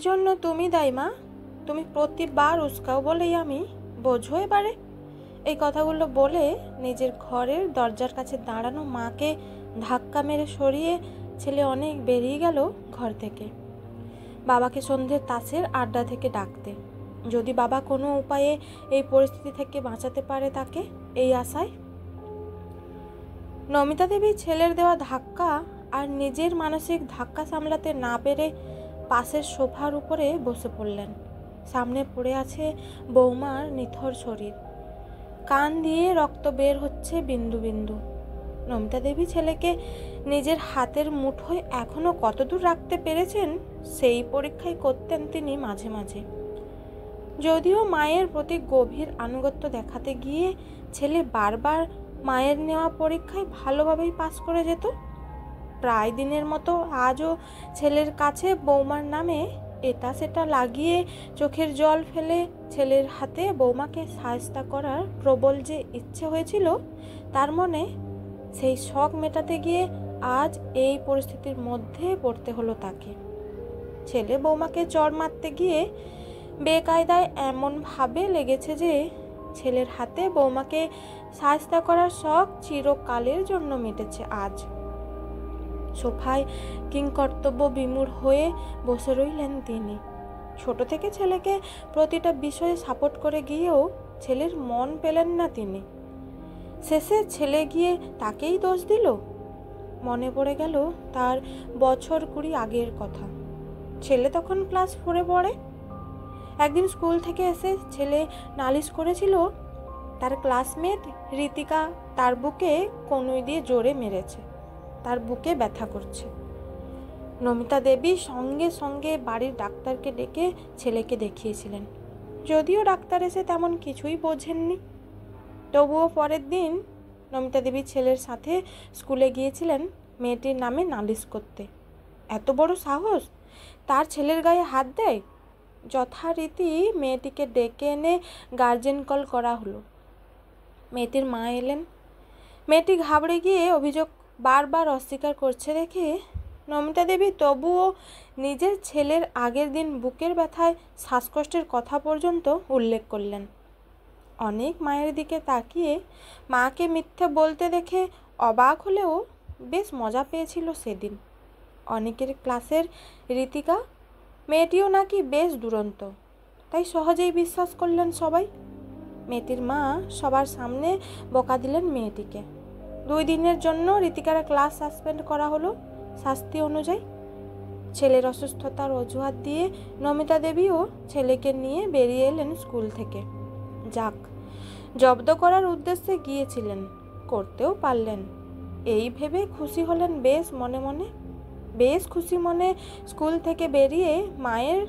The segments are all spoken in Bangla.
জন্য তুমি দায়ী মা, তুমি প্রতিবার উস্কাও বলেই আমি, বোঝো এবারে। এই কথাগুলো বলে নিজের ঘরের দরজার কাছে দাঁড়ানো মাকে ধাক্কা মেরে সরিয়ে ছেলে অনেক বেরিয়ে গেল ঘর থেকে, বাবাকে সন্ধ্যের তাসের আড্ডা থেকে ডাকতে, যদি বাবা কোনো উপায়ে এই পরিস্থিতি থেকে বাঁচাতে পারে তাকে, এই আশায়। নমিতা দেবী ছেলের দেওয়া ধাক্কা আর নিজের মানসিক ধাক্কা সামলাতে না পেরে পাশের সোফার উপরে বসে পড়লেন। সামনে পড়ে আছে বৌমার নিথর শরীর, কান দিয়ে রক্ত বের হচ্ছে বিন্দু বিন্দু। নমিতা দেবী ছেলেকে নিজের হাতের মুঠোয় এখনো কতদূর রাখতে পেরেছেন সেই পরীক্ষাই করতেন তিনি মাঝে মাঝে। যদিও মায়ের প্রতি গভীর আনুগত্য দেখাতে গিয়ে ছেলে বারবার মায়ের নেওয়া পরীক্ষায় ভালোভাবেই পাস করে যেত, প্রায় দিনের মতো আজও ছেলের কাছে বৌমার নামে এটা সেটা লাগিয়ে চোখের জল ফেলে ছেলের হাতে বৌমাকে সাহায্য করার প্রবল যে ইচ্ছে হয়েছিল তার মনে, সেই শখ মেটাতে গিয়ে আজ এই পরিস্থিতির মধ্যে পড়তে হলো তাকে। ছেলে বৌমাকে চড় মারতে গিয়ে বেকায়দায় এমনভাবে লেগেছে যে ছেলের হাতে বৌমাকে সাহায্য করার শখ চিরকালের জন্য মিটেছে আজ। সোফায় কিংকর্তব্য বিমূঢ় হয়ে বসে রইলেন তিনি। ছোট থেকে ছেলেকে প্রতিটা বিষয়ে সাপোর্ট করে গিয়েও ছেলের মন পেলেন না তিনি। শেষে ছেলে গিয়ে তাকেই দোষ দিল। মনে পড়ে গেল তার বছর 20 আগের কথা। ছেলে তখন ক্লাস 4-এ পড়ে। একদিন স্কুল থেকে এসে ছেলে নালিশ করেছিল তার ক্লাসমেট ঋতিকা তার বুকে কনুই দিয়ে জোরে মেরেছে, তার বুকে ব্যথা করছে। নমিতা দেবী সঙ্গে সঙ্গে বাড়ির ডাক্তারকে ডেকে ছেলেকে দেখিয়েছিলেন, যদিও ডাক্তার এসে তেমন কিছুই বোঝেননি। তবুও পরের দিন নমিতা দেবী ছেলের সাথে স্কুলে গিয়েছিলেন মেয়েটির নামে নালিশ করতে। এত বড় সাহস তার ছেলের গায়ে হাত দেয়! যথারীতি মেয়েটিকে ডেকে এনে গার্জেন কল করা হলো। মেয়েটির মা এলেন। মেয়েটি ঘাবড়ে গিয়ে অভিযোগ বারবার অস্বীকার করছে দেখে নমিতা দেবী তবুও নিজের ছেলের আগের দিন বুকের ব্যথায় শ্বাসকষ্টের কথা পর্যন্ত উল্লেখ করলেন। অনেক মায়ের দিকে তাকিয়ে মাকে মিথ্যে বলতে দেখে অবাক হলেও বেশ মজা পেয়েছিল সেদিন। অনেকের ক্লাসের ঋতিকা মেয়েটিও নাকি বেশ দুরন্ত, তাই সহজেই বিশ্বাস করলেন সবাই। মেয়েটির মা সবার সামনে বকা দিলেন মেয়েটিকে। 2 দিনের জন্য ঋতিকার ক্লাস সাসপেন্ড করা হলো শাস্তি অনুযায়ী। ছেলের অসুস্থতার অজুহাত দিয়ে নমিতা দেবীও ছেলেকে নিয়ে বেরিয়ে এলেন স্কুল থেকে। যাক, জব্দ করার উদ্দেশ্যে গিয়েছিলেন, করতেও পারলেন, এই ভেবে খুশি হলেন বেশ মনে মনে। বেশ খুশি মনে স্কুল থেকে বেরিয়ে মায়ের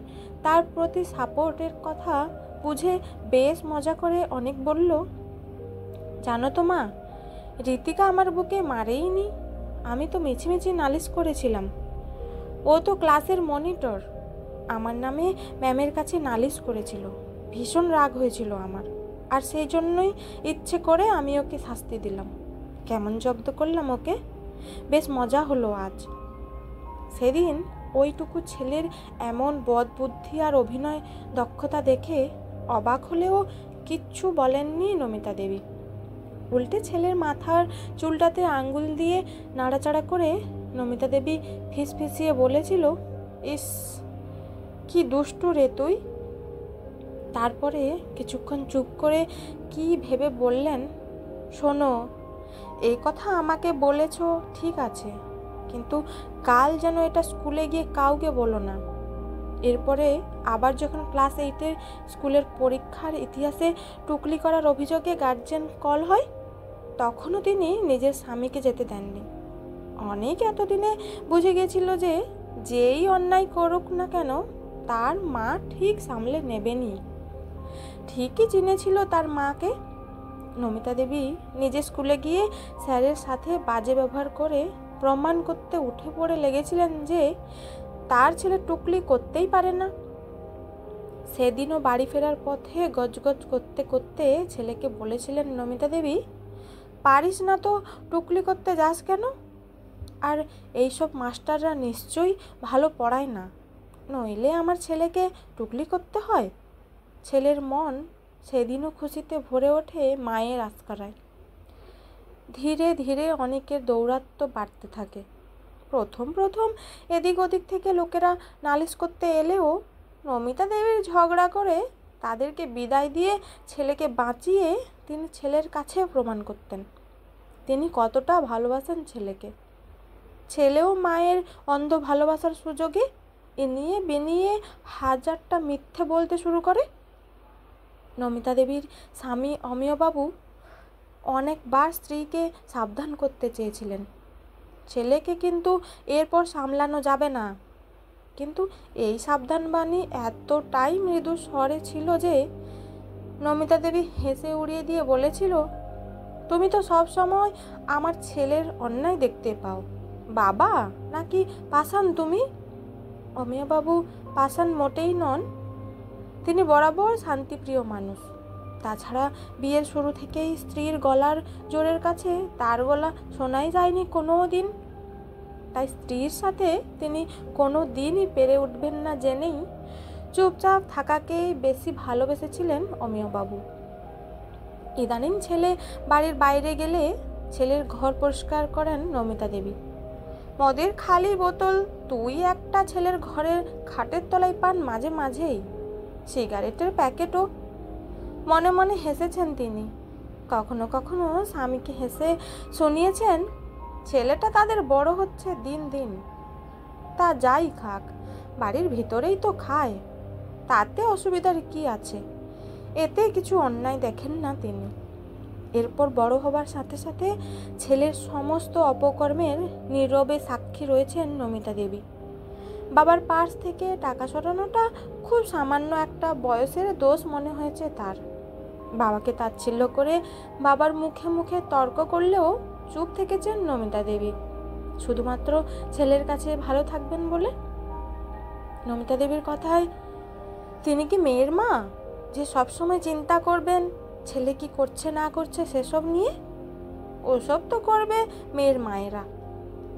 তার প্রতি সাপোর্টের কথা বুঝে বেশ মজা করে অনেক বলল, জানো তো মা, ঋতিকা আমার বুকে মারেইনি, আমি তো মিছিমিছি নালিশ করেছিলাম। ও তো ক্লাসের মনিটর, আমার নামে ম্যামের কাছে নালিশ করেছিল, ভীষণ রাগ হয়েছিল আমার, আর সেই জন্যই ইচ্ছে করে আমি ওকে শাস্তি দিলাম। কেমন জব্দ করলাম ওকে, বেশ মজা হলো আজ। সেদিন ওইটুকু ছেলের এমন বদবুদ্ধি আর অভিনয় দক্ষতা দেখে অবাক হলেও কিচ্ছু বলেননি নমিতা দেবী। উল্টে ছেলের মাথার চুলটাতে আঙ্গুল দিয়ে নাড়াচাড়া করে নমিতা দেবী ফিসফিসিয়ে বলেছিল, ইস কি দুষ্টু রে তুই। তারপরে কিছুক্ষণ চুপ করে কি ভেবে বললেন, শোনো, এই কথা আমাকে বলেছ ঠিক আছে, কিন্তু কাল যেন এটা স্কুলে গিয়ে কাউকে বলো না। এরপরে আবার যখন ক্লাস 8-এর স্কুলের পরীক্ষার ইতিহাসে টুকলি করার অভিযোগে গার্জেন কল হয়, তখনও তিনি নিজের স্বামীকে যেতে দেননি। অনেক এতদিনে বুঝে গেছিল যে যেই অন্যায় করুক না কেন তার মা ঠিক সামলে নেবেনই। ঠিকই চিনেছিল তার মাকে। নমিতা দেবী নিজে স্কুলে গিয়ে স্যারের সাথে বাজে ব্যবহার করে প্রমাণ করতে উঠে পড়ে লেগেছিলেন যে তার ছেলে টুকলি করতেই পারে না। সেদিনও বাড়ি ফেরার পথে গজগজ করতে করতে ছেলেকে বলেছিলেন নমিতা দেবী, পারিস না তো টুকলি করতে যাস কেন? আর এইসব মাস্টাররা নিশ্চয়ই ভালো পড়ায় না, নইলে আমার ছেলেকে টুকলি করতে হয়। ছেলের মন সেদিনও খুশিতে ভরে ওঠে মায়ের আস্কারায়। ধীরে ধীরে অনেকের দৌরাত্ম্য বাড়তে থাকে। প্রথম প্রথম এদিক ওদিক থেকে লোকেরা নালিশ করতে এলেও নমিতা দেবীর ঝগড়া করে তাদেরকে বিদায় দিয়ে ছেলেকে বাঁচিয়ে তিনি ছেলের কাছে প্রমাণ করতেন তিনি কতটা ভালোবাসেন ছেলেকে। ছেলেও মায়ের অন্ধ ভালোবাসার সুযোগে এনিয়ে বেনিয়ে হাজারটা মিথ্যে বলতে শুরু করে। নমিতা দেবীর স্বামী অমিয়বাবু অনেকবার স্ত্রীকে সাবধান করতে চেয়েছিলেন, ছেলেকে কিন্তু এরপর সামলানো যাবে না। কিন্তু এই সাবধান বাণী এতটাই মৃদু স্বরে ছিল যে নমিতা দেবী হেসে উড়িয়ে দিয়ে বলেছিল, তুমি তো সব সময় আমার ছেলের অন্যায় দেখতে পাও, বাবা নাকি পাষাণ তুমি? অমিয়বাবু পাষাণ মোটেই নন, তিনি বরাবর শান্তিপ্রিয় মানুষ। তাছাড়া বিয়ের শুরু থেকেই স্ত্রীর গলার জোরের কাছে তার গলা শোনাই যায়নি কোনো দিন। তাই স্ত্রীর সাথে তিনি কোনো দিনই পেরে উঠবেন না জেনেই চুপচাপ থাকাকেই বেশি ভালোবেসেছিলেন অমিয়বাবু। ইদানিং ছেলে বাড়ির বাইরে গেলে ছেলের ঘর পরিষ্কার করেন নমিতা দেবী। মদের খালি বোতল তুই একটা ছেলের ঘরের খাটের তলায় পান মাঝে মাঝেই, সিগারেটের প্যাকেটও। মনে মনে হেসেছেন তিনি। কখনো কখনো স্বামীকে হেসে শুনিয়েছেন, ছেলেটা তাদের বড় হচ্ছে দিন দিন, তা যাই খাক বাড়ির ভিতরেই তো খায়, তাতে অসুবিধার কি আছে? এতে কিছু অন্যায় দেখেন না তিনি। এরপর বড় হবার সাথে সাথে ছেলের সমস্ত অপকর্মের নীরবে সাক্ষী রয়েছেন নমিতা দেবী। বাবার পার্স থেকে টাকা সরানোটা খুব সামান্য একটা বয়সের দোষ মনে হয়েছে তার। বাবাকে তাচ্ছিল্য করে বাবার মুখে মুখে তর্ক করলেও চুপ থেকেছেন নমিতা দেবী, শুধুমাত্র ছেলের কাছে ভালো থাকবেন বলে। নমিতা দেবীর কথায়, তিনি কি মেয়ের মা যে সবসময় চিন্তা করবেন ছেলে কি করছে না করছে সেসব নিয়ে? ওসব তো করবে মেয়ের মায়েরা।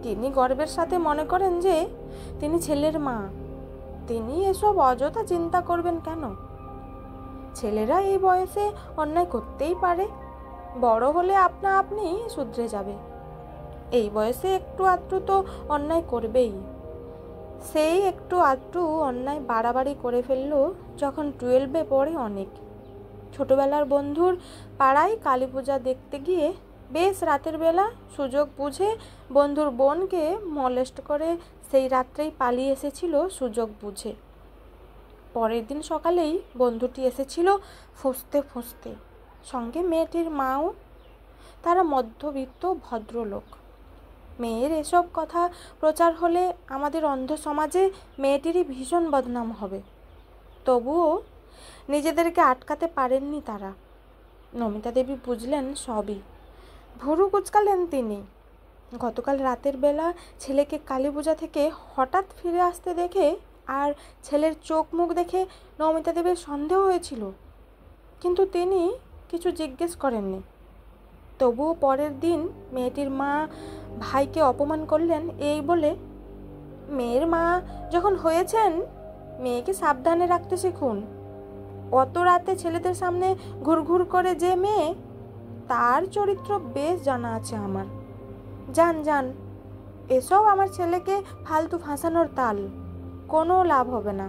তিনি গর্বের সাথে মনে করেন যে তিনি ছেলের মা, তিনি এসব অযথা চিন্তা করবেন কেন? ছেলেরা এই বয়সে অন্যায় করতেই পারে, বড় হলে আপনা আপনি শুধরে যাবে। এই বয়সে একটু আধটু তো অন্যায় করবেই। সেই একটু আধটু অন্যায় বাড়াবাড়ি করে ফেললো যখন 12-এ পড়ে অনেক। ছোটবেলার বন্ধুর পাড়ায় কালী পূজা দেখতে গিয়ে বেশ রাতের বেলা সুযোগ বুঝে বন্ধুর বোনকে মলেস্ট করে সেই রাত্রেই পালিয়ে এসেছিল সুযোগ বুঝে। পরের দিন সকালেই বন্ধুটি এসেছিল ফুঁসতে ফুঁসতে, সঙ্গে মেয়েটির মাও। তারা মধ্যবিত্ত ভদ্রলোক। মেয়ের এসব কথা প্রচার হলে আমাদের অন্ধ সমাজে মেয়েটিরই ভীষণ বদনাম হবে। তবুও নিজেদেরকে আটকাতে পারেননি তারা। নমিতা দেবী বুঝলেন সবই, ভুরু কুচকালেন তিনি। গতকাল রাতের বেলা ছেলেকে কালী পূজা থেকে হঠাৎ ফিরে আসতে দেখে আর ছেলের চোখ মুখ দেখে নমিতা দেবীর সন্দেহ হয়েছিল, কিন্তু তিনি কিছু জিজ্ঞেস করেননি। তবুও পরের দিন মেয়েটির মা ভাইকে অপমান করলেন এই বলে, মেয়ের মা যখন হয়েছেন মেয়েকে সাবধানে রাখতে শিখুন। অত রাতে ছেলেদের সামনে ঘুরঘুর করে যে মেয়ে, তার চরিত্র বেশ জানা আছে আমার। যান যান, এসব আমার ছেলেকে ফালতু ফাঁসানোর তাল, কোনো লাভ হবে না।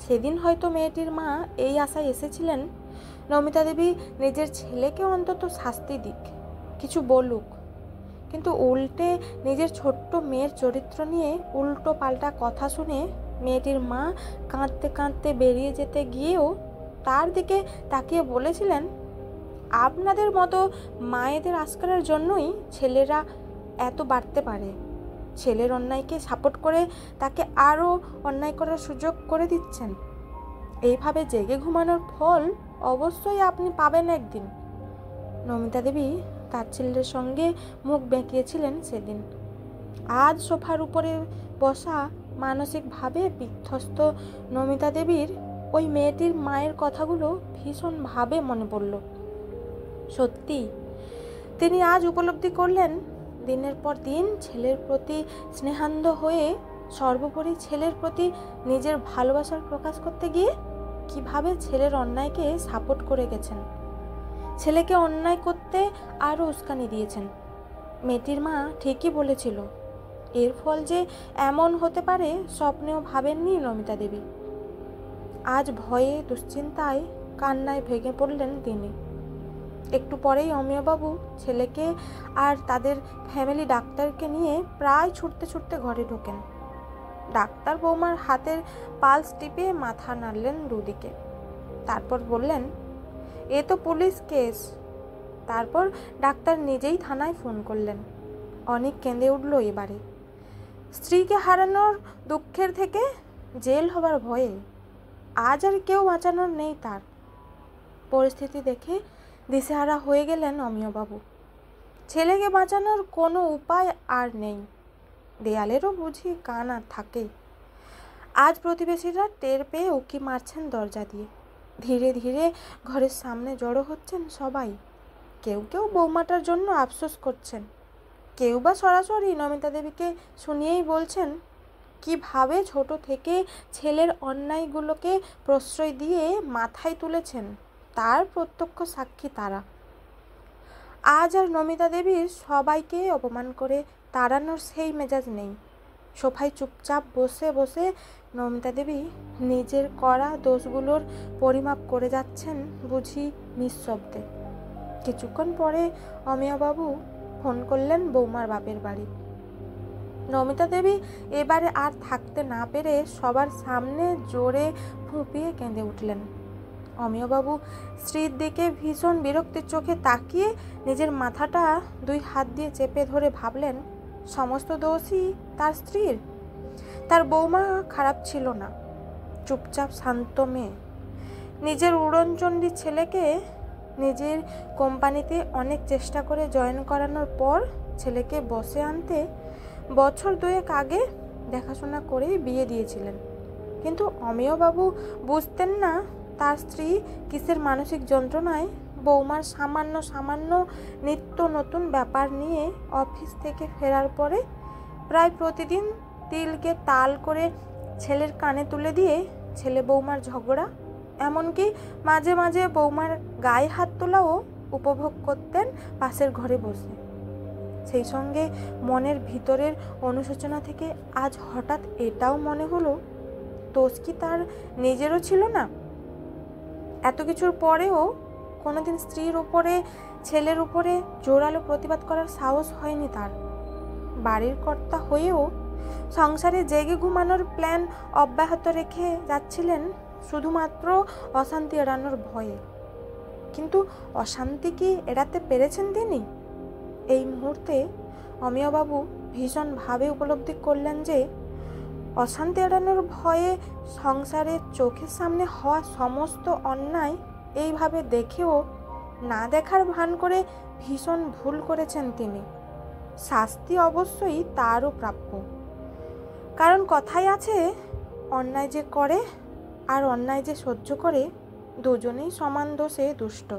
সেদিন হয়তো মেয়েটির মা এই আশায় এসেছিলেন নমিতা দেবী নিজের ছেলেকে অন্তত শাস্তি দিক, কিছু বলুক, কিন্তু উল্টে নিজের ছোট্ট মেয়ের চরিত্র নিয়ে উল্টো পাল্টা কথা শুনে মেয়েটির মা কাঁদতে কাঁদতে বেরিয়ে যেতে গিয়েও তার দিকে তাকিয়ে বলেছিলেন, আপনাদের মতো মায়েদের আস্কারের জন্যই ছেলেরা এত বাড়তে পারে। ছেলের অন্যায়কে সাপোর্ট করে তাকে আরও অন্যায় করার সুযোগ করে দিচ্ছেন। এইভাবে জেগে ঘুমানোর ফল অবশ্যই আপনি পাবেন একদিন। নমিতা দেবী তাচ্ছিল্যের সঙ্গে মুখ বেঁকিয়েছিলেন সেদিন। আজ সোফার উপরে বসা মানসিকভাবে বিধ্বস্ত নমিতা দেবীর ওই মেয়েটির মায়ের কথাগুলো ভীষণভাবে মনে পড়ল। সত্যি তিনি আজ উপলব্ধি করলেন, দিনের পর দিন ছেলের প্রতি স্নেহান্ধ হয়ে সর্বোপরি ছেলের প্রতি নিজের ভালোবাসার প্রকাশ করতে গিয়ে কিভাবে ছেলের অন্যায়কে সাপোর্ট করে গেছেন, ছেলেকে অন্যায় করতে আরও উস্কানি দিয়েছেন। মেয়েটির মা ঠিকই বলেছিল, এর ফল যে এমন হতে পারে স্বপ্নেও ভাবেননি নমিতা দেবী। আজ ভয়ে দুশ্চিন্তায় কান্নায় ভেঙে পড়লেন তিনি। একটু পরেই অমিয়বাবু ছেলেকে আর তাদের ফ্যামিলি ডাক্তারকে নিয়ে প্রায় ছুটতে ছুটতে ঘরে ঢোকেন। ডাক্তার বৌমার হাতের পালস টিপে মাথা নাড়লেন দুদিকে, তারপর বললেন, এ তো পুলিশ কেস। তারপর ডাক্তার নিজেই থানায় ফোন করলেন। অনেক কেঁদে উঠল এবারে। স্ত্রীকে হারানোর দুঃখের থেকে জেল হবার ভয়ে আজ আর কেউ বাঁচানোর নেই তার। পরিস্থিতি দেখে দিশেহারা হয়ে গেলেন অমিয়বাবু। ছেলেকে বাঁচানোর কোনো উপায় আর নেই, দেয়ালেরও বুঝি কান আর থাকে। আজ প্রতিবেশীরা টের পেয়ে উকি মারছেন দরজা দিয়ে। ধীরে ধীরে ঘরের সামনে জড়ো হচ্ছেন সবাই। কেউ কেউ বৌমাটার জন্য আফসোস করছেন, কেউ বা সরাসরি নমিতা দেবীকে শুনিয়েই বলছেন কিভাবে ছোট থেকে ছেলের অন্যায়গুলোকে প্রশ্রয় দিয়ে মাথায় তুলেছেন, তার প্রত্যক্ষ সাক্ষী তারা। আজ আর নমিতা দেবীর সবাইকে অপমান করে তাড়ানোর সেই মেজাজ নেই। সোফায় চুপচাপ বসে বসে নমিতা দেবী নিজের করা দোষগুলোর পরিমাপ করে যাচ্ছেন বুঝি নিঃশব্দে। কিছুক্ষণ পরে অমিয়বাবু ফোন করলেন বৌমার বাপের বাড়ি। নমিতা দেবী এবারে আর থাকতে না পেরে সবার সামনে জোরে ফুঁপিয়ে কেঁদে উঠলেন। অমিয়বাবু স্ত্রীর দিকে ভীষণ বিরক্তির চোখে তাকিয়ে নিজের মাথাটা দুই হাত দিয়ে চেপে ধরে ভাবলেন, সমস্ত দোষই তার স্ত্রীর। তার বৌমা খারাপ ছিল না, চুপচাপ শান্ত মেয়ে। নিজের উড়নচণ্ডী ছেলেকে নিজের কোম্পানিতে অনেক চেষ্টা করে জয়েন করানোর পর ছেলেকে বসে আনতে বছর দুয়েক আগে দেখাশোনা করেই বিয়ে দিয়েছিলেন। কিন্তু অমিয়বাবু বুঝতেন না তার স্ত্রী কিসের মানসিক যন্ত্রণায় বৌমার সামান্য সামান্য নিত্য নতুন ব্যাপার নিয়ে অফিস থেকে ফেরার পরে প্রায় প্রতিদিন তিলকে তাল করে ছেলের কানে তুলে দিয়ে ছেলে বৌমার ঝগড়া, এমনকি মাঝে মাঝে বৌমার গায়ে হাত তোলাও উপভোগ করতেন পাশের ঘরে বসে। সেই সঙ্গে মনের ভিতরের অনুশোচনা থেকে আজ হঠাৎ এটাও মনে হলো, দোষ কি তার নিজেরও ছিল না? এত কিছুর পরেও কোনোদিন স্ত্রীর উপরে ছেলের উপরে জোরালো প্রতিবাদ করার সাহস হয়নি তার। বাড়ির কর্তা হয়েও সংসারে জেগে ঘুমানোর প্ল্যান অব্যাহত রেখে যাচ্ছিলেন শুধুমাত্র অশান্তি এড়ানোর ভয়ে। কিন্তু অশান্তি কি এড়াতে পেরেছেন তিনি? এই মুহূর্তে অমিয়বাবু ভীষণভাবে উপলব্ধি করলেন যে অশান্তি এড়ানোর ভয়ে সংসারের চোখের সামনে হওয়া সমস্ত অন্যায় এইভাবে দেখেও না দেখার ভান করে ভীষণ ভুল করেছেন তিনি। শাস্তি অবশ্যই তারও প্রাপ্য, কারণ কথাই আছে, অন্যায় যে করে আর অন্যায় যে সহ্য করে দুজনেই সমান দোষে দুষ্ট।